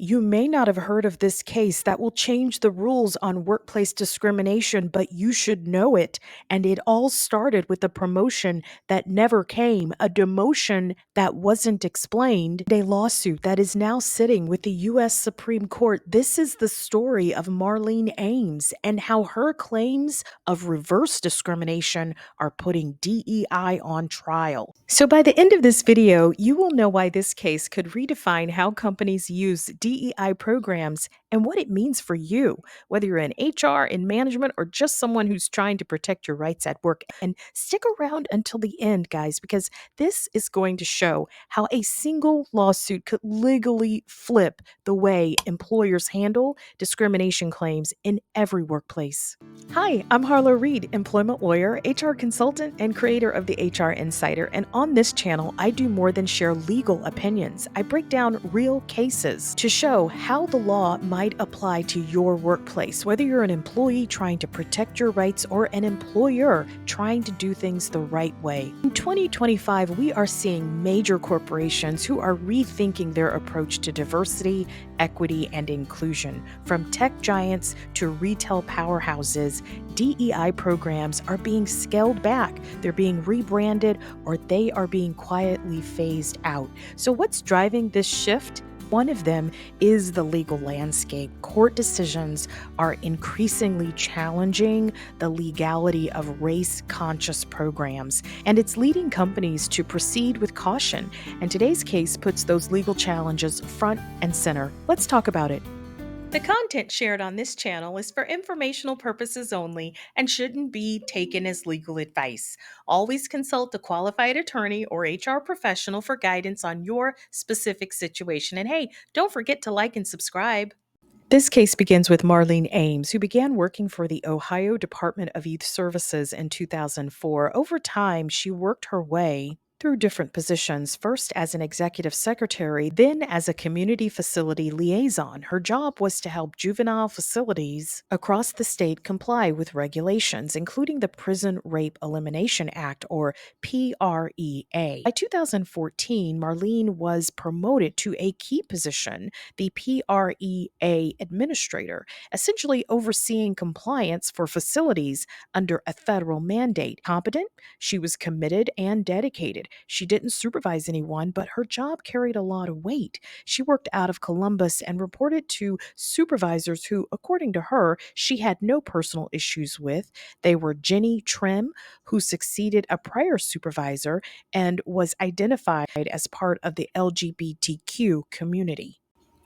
You may not have heard of this case that will change the rules on workplace discrimination, but you should know it. And it all started with a promotion that never came, a demotion that wasn't explained, and a lawsuit that is now sitting with the U.S. Supreme Court. This is the story of Marlean Ames and how her claims of reverse discrimination are putting DEI on trial. So by the end of this video, you will know why this case could redefine how companies use DEI programs and what it means for you, whether you're in HR, in management, or just someone who's trying to protect your rights at work. And stick around until the end, guys, because this is going to show how a single lawsuit could legally flip the way employers handle discrimination claims in every workplace. Hi, I'm Harlow Reed, employment lawyer, HR consultant, and creator of the HR Insider. And on this channel, I do more than share legal opinions. I break down real cases to show how the law might apply to your workplace, whether you're an employee trying to protect your rights or an employer trying to do things the right way. In 2025, we are seeing major corporations who are rethinking their approach to diversity, equity, and inclusion. From tech giants to retail powerhouses, DEI programs are being scaled back, they're being rebranded, or they are being quietly phased out. So what's driving this shift? One of them is the legal landscape. Court decisions are increasingly challenging the legality of race-conscious programs, and it's leading companies to proceed with caution. And today's case puts those legal challenges front and center. Let's talk about it. The content shared on this channel is for informational purposes only and shouldn't be taken as legal advice. Always consult a qualified attorney or HR professional for guidance on your specific situation. And hey, don't forget to like and subscribe. This case begins with Marlean Ames, who began working for the Ohio Department of Youth Services in 2004. Over time, she worked her way through different positions, first as an executive secretary, then as a community facility liaison. Her job was to help juvenile facilities across the state comply with regulations, including the Prison Rape Elimination Act, or PREA. By 2014, Marlean was promoted to a key position, the PREA administrator, essentially overseeing compliance for facilities under a federal mandate. Competent, she was committed and dedicated. She didn't supervise anyone, but her job carried a lot of weight. She worked out of Columbus and reported to supervisors who, according to her, she had no personal issues with. They were Jenny Trim, who succeeded a prior supervisor and was identified as part of the LGBTQ community.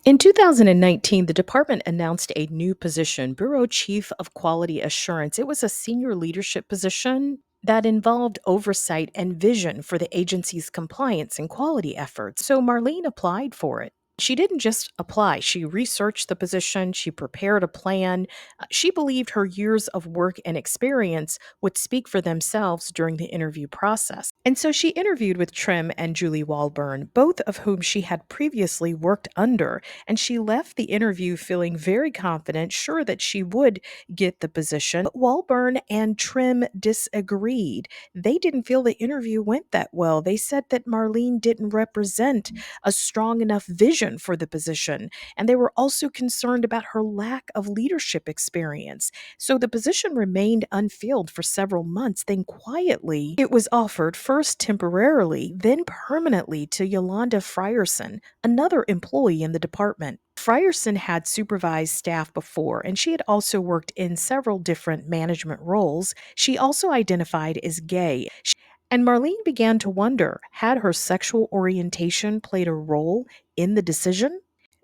In 2019, the department announced a new position, Bureau Chief of Quality Assurance. It was a senior leadership position that involved oversight and vision for the agency's compliance and quality efforts. So Marlean applied for it. She didn't just apply. She researched the position. She prepared a plan. She believed her years of work and experience would speak for themselves during the interview process. And so she interviewed with Trim and Julie Walburn, both of whom she had previously worked under. And she left the interview feeling very confident, sure that she would get the position. But Walburn and Trim disagreed. They didn't feel the interview went that well. They said that Marlean didn't represent a strong enough vision for the position, and they were also concerned about her lack of leadership experience. So the position remained unfilled for several months. Then quietly, it was offered first temporarily, then permanently to Yolanda Frierson, another employee in the department. Frierson had supervised staff before, and she had also worked in several different management roles. She also identified as gay. And Marlean began to wonder, had her sexual orientation played a role in the decision?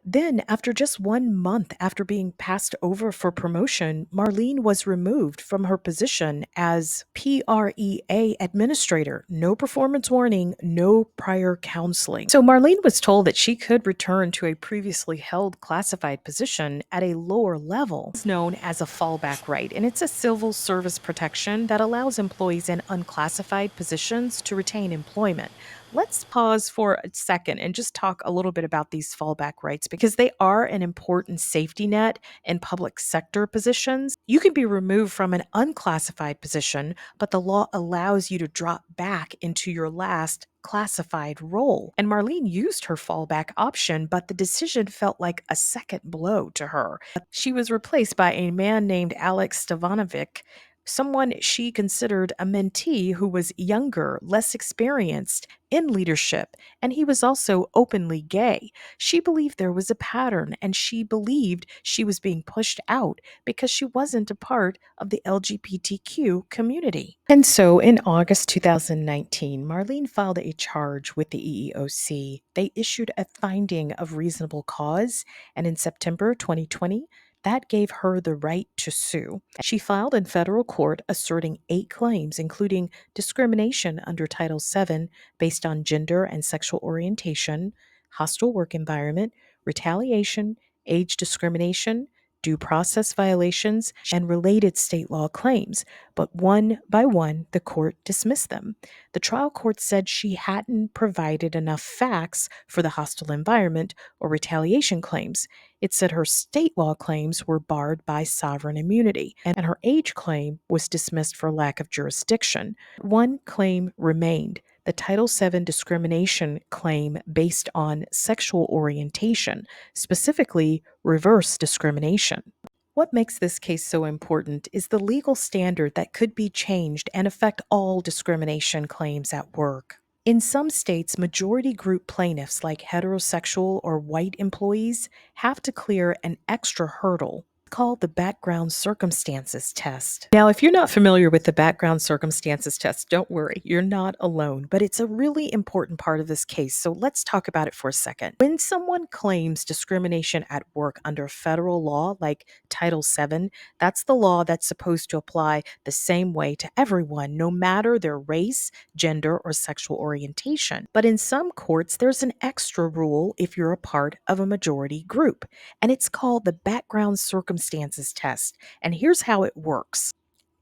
Then, after just 1 month after being passed over for promotion, Marlean was removed from her position as PREA administrator. No performance warning, no prior counseling. So Marlean was told that she could return to a previously held classified position at a lower level. It's known as a fallback right, and it's a civil service protection that allows employees in unclassified positions to retain employment. Let's pause for a second and just talk a little bit about these fallback rights because they are an important safety net in public sector positions. You can be removed from an unclassified position, but the law allows you to drop back into your last classified role. And Marlene used her fallback option, but the decision felt like a second blow to her. She was replaced by a man named Alex Stevanovic, someone she considered a mentee who was younger, less experienced in leadership, and he was also openly gay. She believed there was a pattern, and she believed she was being pushed out because she wasn't a part of the LGBTQ community. And so in August 2019, Marlene filed a charge with the EEOC. They issued a finding of reasonable cause, and in September 2020, that gave her the right to sue. She filed in federal court asserting 8 claims, including discrimination under Title VII based on gender and sexual orientation, hostile work environment, retaliation, age discrimination, due process violations, and related state law claims. But one by one, the court dismissed them. The trial court said she hadn't provided enough facts for the hostile environment or retaliation claims. It said her state law claims were barred by sovereign immunity, and her age claim was dismissed for lack of jurisdiction. One claim remained, the Title VII discrimination claim based on sexual orientation, specifically reverse discrimination. What makes this case so important is the legal standard that could be changed and affect all discrimination claims at work. In some states, majority group plaintiffs, like heterosexual or white employees, have to clear an extra hurdle called the background circumstances test. Now, if you're not familiar with the background circumstances test, don't worry, you're not alone, but it's a really important part of this case, so let's talk about it for a second. When someone claims discrimination at work under federal law, like Title VII, that's the law that's supposed to apply the same way to everyone, no matter their race, gender, or sexual orientation. But in some courts, there's an extra rule if you're a part of a majority group, and it's called the background circumstances test. And here's how it works.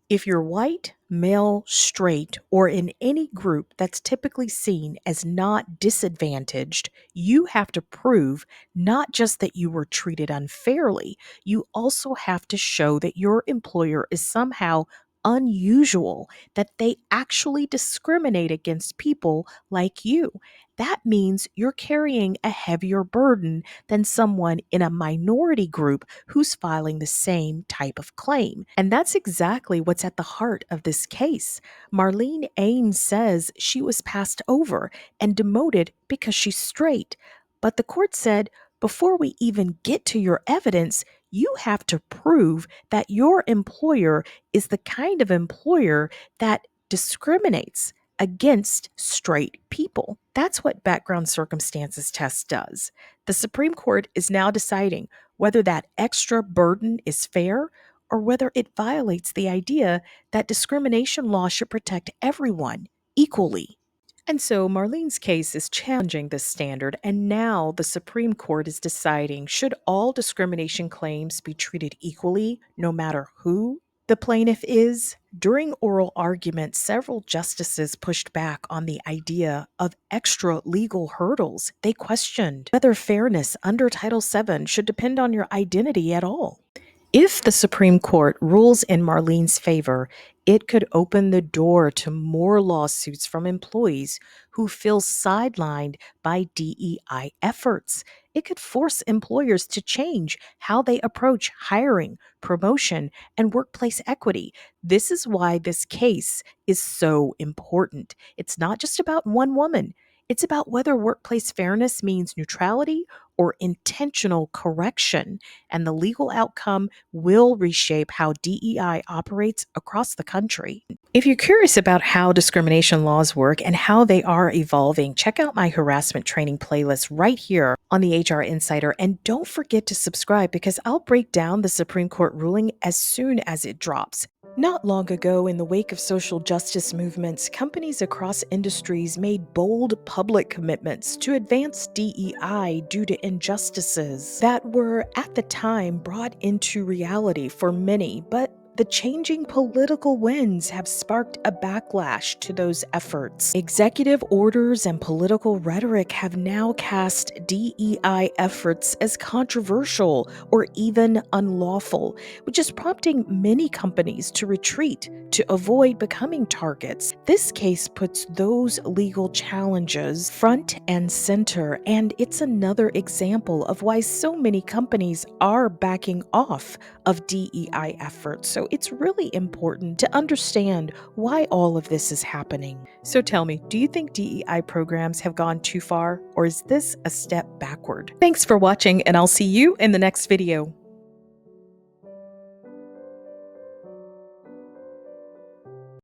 If you're white, male, straight, or in any group that's typically seen as not disadvantaged, you have to prove not just that you were treated unfairly, you also have to show that your employer is somehow unusual, that they actually discriminate against people like you. That means you're carrying a heavier burden than someone in a minority group who's filing the same type of claim. And that's exactly what's at the heart of this case. Marlean Ames says she was passed over and demoted because she's straight. But the court said, before we even get to your evidence, you have to prove that your employer is the kind of employer that discriminates against straight people. That's what background circumstances test does. The Supreme Court is now deciding whether that extra burden is fair or whether it violates the idea that discrimination law should protect everyone equally. And so Marlene's case is challenging this standard, and now the Supreme Court is deciding, should all discrimination claims be treated equally, no matter who the plaintiff is? During oral argument, several justices pushed back on the idea of extra legal hurdles. They questioned whether fairness under Title VII should depend on your identity at all. If the Supreme Court rules in Marlene's favor, it could open the door to more lawsuits from employees who feel sidelined by DEI efforts. It could force employers to change how they approach hiring, promotion, and workplace equity. This is why this case is so important. It's not just about one woman. It's about whether workplace fairness means neutrality or intentional correction, and the legal outcome will reshape how DEI operates across the country. If you're curious about how discrimination laws work and how they are evolving, check out my harassment training playlist right here on the HR Insider. And don't forget to subscribe because I'll break down the Supreme Court ruling as soon as it drops. Not long ago, in the wake of social justice movements, companies across industries made bold public commitments to advance DEI due to injustices that were, at the time, brought into reality for many, but The changing political winds have sparked a backlash to those efforts. Executive orders and political rhetoric have now cast DEI efforts as controversial or even unlawful, which is prompting many companies to retreat to avoid becoming targets. This case puts those legal challenges front and center, and it's another example of why so many companies are backing off of DEI efforts. So it's really important to understand why all of this is happening. So tell me, do you think DEI programs have gone too far, or is this a step backward? Thanks for watching, and I'll see you in the next video.